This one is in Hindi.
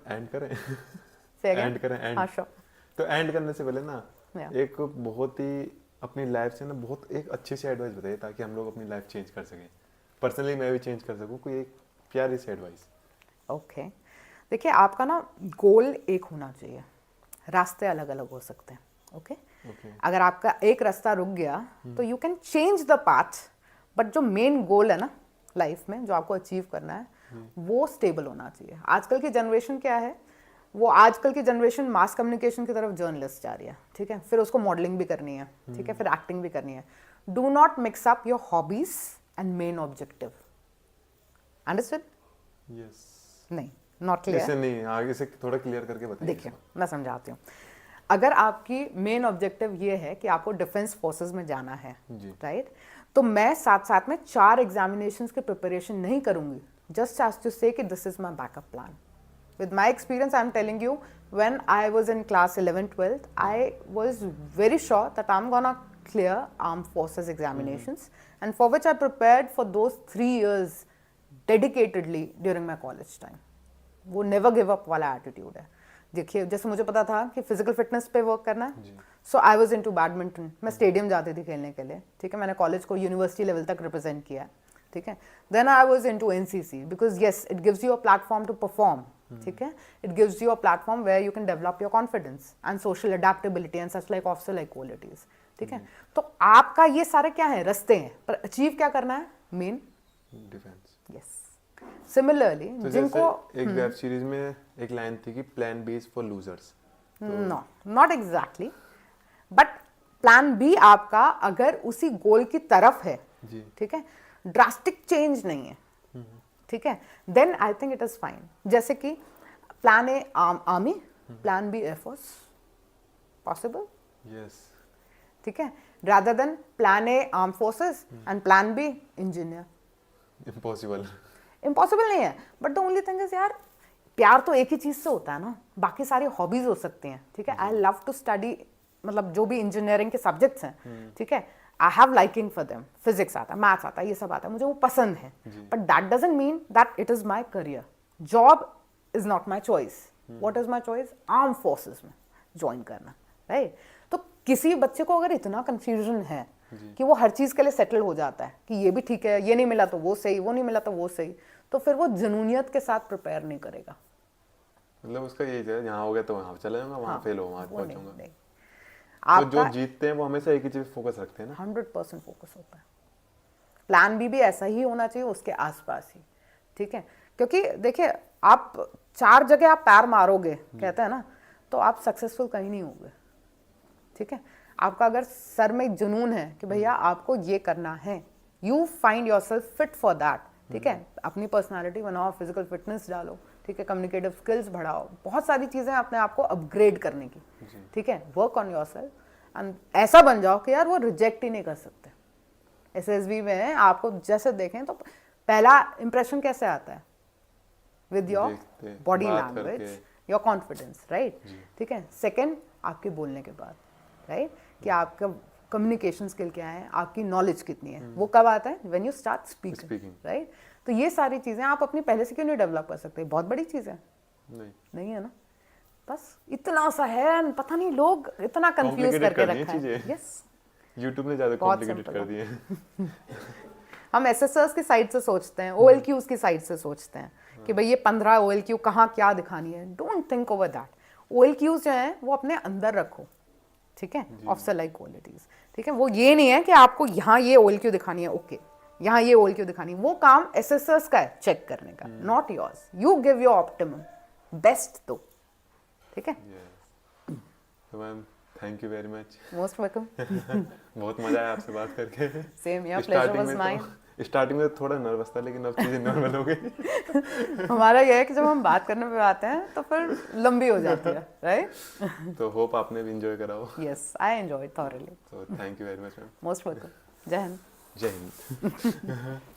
एंड करें Say again? एंड करें एंड हाँ sure. तो एंड करने से पहले ना Yeah. एक बहुत ही अपनी लाइफ से ना बहुत एक अच्छी सी एडवाइस बताइए ताकि हम लोग अपनी लाइफ चेंज कर सकें, पर्सनली मैं भी चेंज कर सकूं, कोई एक प्यारी सी एडवाइस। ओके, देखिए आपका ना गोल एक होना चाहिए, रास्ते अलग अलग हो सकते हैं। ओके, ओके अगर आपका एक रास्ता रुक गया तो you can change the path, but जो मेन गोल है ना लाइफ में जो आपको अचीव करना है वो स्टेबल होना चाहिए। आजकल की जनरेशन क्या है, वो आजकल की जनरेशन मास कम्युनिकेशन की तरफ जर्नलिस्ट जा रही है, ठीक है, फिर उसको मॉडलिंग भी करनी है, ठीक है, फिर एक्टिंग भी करनी है। Do not mix up your hobbies and main objective. Understood? Yes नहीं, नॉट क्लियर। ऐसे नहीं, आगे से थोड़ा क्लियर करके बताइए। देखिए मैं समझाती हूँ। अगर आपकी मेन ऑब्जेक्टिव ये है कि आपको डिफेंस फोर्सेस में जाना है, राइट, तो मैं साथ साथ में 4 एग्जामिनेशंस की प्रिपरेशन नहीं करूंगी जस्ट एज टू से कि this is my backup plan. With my experience, I'm telling you, when I was in class 11th, 12th, I was very sure that I'm gonna clear armed forces examinations, and for which I prepared for those 3 years dedicatedly during my college time. वो never give up वाला attitude है। देखिए जैसे मुझे पता था कि फिजिकल फिटनेस पे वर्क करना है, so I was in to badminton, मैं स्टेडियम जाती थी खेलने के लिए, ठीक है, मैंने कॉलेज को यूनिवर्सिटी लेवल तक रिप्रेजेंट किया है, ठीक है। Then I was in to NCC because yes it gives you a platform to perform, ठीक है, it gives you a platform where you can develop your confidence and social adaptability and such like officer like qualities, ठीक है। तो आपका ये सारे क्या है, रास्ते हैं, पर अचीव क्या करना है, मेन डिफेंस। यस। सिमिलरली तो जिनको जैसे एक वेब सीरीज में एक लाइन थी कि plan B is for losers. No not exactly, but plan B आपका अगर उसी गोल की तरफ है, ठीक है, ड्रास्टिक चेंज नहीं है, ठीक है, then I think it is fine. जैसे कि plan A army, plan B air force, possible, yes, ठीक है, rather than plan A arm forces and plan B engineer. Impossible. Impossible नहीं है, but the only thing is यार प्यार तो एक ही चीज से होता है ना, बाकी सारी हॉबीज हो सकती हैं, ठीक है। आई लव टू स्टडी, मतलब जो भी इंजीनियरिंग के सब्जेक्ट्स हैं, ठीक है, I have liking for them, physics आता है, मैथ्स आता है, ये सब आता है, मुझे वो पसंद है, but that doesn't mean that it is my career. Job is not my choice. What is my choice? Arm forces में ज्वाइन करना, राइट। तो किसी बच्चे को अगर इतना कंफ्यूजन है कि वो हर चीज के लिए सेटल हो जाता है कि ये भी ठीक है, ये नहीं मिला तो वो सही, वो नहीं मिला तो वो सही, तो फिर वो जुनूनियत के साथ प्रिपेयर नहीं करेगा। मतलब उसका यही है, यहाँ हो गया तो वहाँ चले जाऊंगा, वहाँ फेल हो वहाँ पहुंचूंगा। तो जो जीतते हैं वो हमेशा एक ही चीज फोकस रखते हैं ना। 100% फोकस होता है। प्लान बी भी ऐसा ही होना चाहिए, उसके आसपास ही, ठीक है, क्योंकि देखिए आप 4 जगह आप पैर मारोगे, कहते हैं ना, तो आप सक्सेसफुल कहीं नहीं होगे, ठीक है। आपका अगर सर में एक जुनून है कि भैया आपको ये करना है, you find your self fit for that, ठीक है, अपनी पर्सनालिटी बनाओ, फिजिकल फिटनेस डालो, ठीक है, कम्युनिकेटिव स्किल्स बढ़ाओ, बहुत सारी चीजें अपने आप को अपग्रेड करने की, ठीक है, work on your self and ऐसा बन जाओ कि यार वो रिजेक्ट ही नहीं कर सकते। एसएसबी में आपको जैसे देखें तो पहला इंप्रेशन कैसे आता है, with your body language, your confidence, right, ठीक है। सेकेंड आपके बोलने के बाद, राइट, कि आपका कम्युनिकेशन स्किल क्या है, आपकी नॉलेज कितनी है, वो कब आता है, when you start speaking, right. तो ये सारी चीजें आप अपनी पहले से क्यों नहीं डेवलप कर सकते? बहुत बड़ी चीज है, नहीं है ना, बस इतना सा है, पता नहीं लोग इतना कंफ्यूज करके रखा है। यस, YouTube ने ज्यादा कॉम्प्लिकेटेड कर दिए हैं। हम एसएसएस की साइड से सोचते हैं, ओएलक्यूज की साइड से सोचते हैं कि भाई ये 15 ओएलक्यू कहाँ क्या दिखानी है। Don't think over that. OLQs जो है वो अपने अंदर रखो, ठीक है, ऑफिसर लाइक क्वालिटीज, ठीक है। वो ये नहीं है कि आपको यहाँ ये ओएलक्यू दिखानी है, ओके, यहाँ ये ओएलक्यू दिखानी है, वो काम एसएसएस का है चेक करने का, not yours. You give your optimum best दो, ठीक है। तो ma'am thank you very much, most welcome. बहुत मजा आया आपसे बात करके। Same here, pleasure was mine. Starting में तो थोड़ा नर्वस था, लेकिन अब चीजें नॉर्मल हो गई। हमारा यह है कि जब हम बात करने पे आते हैं तो फिर लंबी हो जाती है, राइट। तो होप आपने भी एंजॉय करा हो। Yes, I enjoyed thoroughly. तो thank you very much ma'am. Most welcome. जय हिंद। जय हिंद।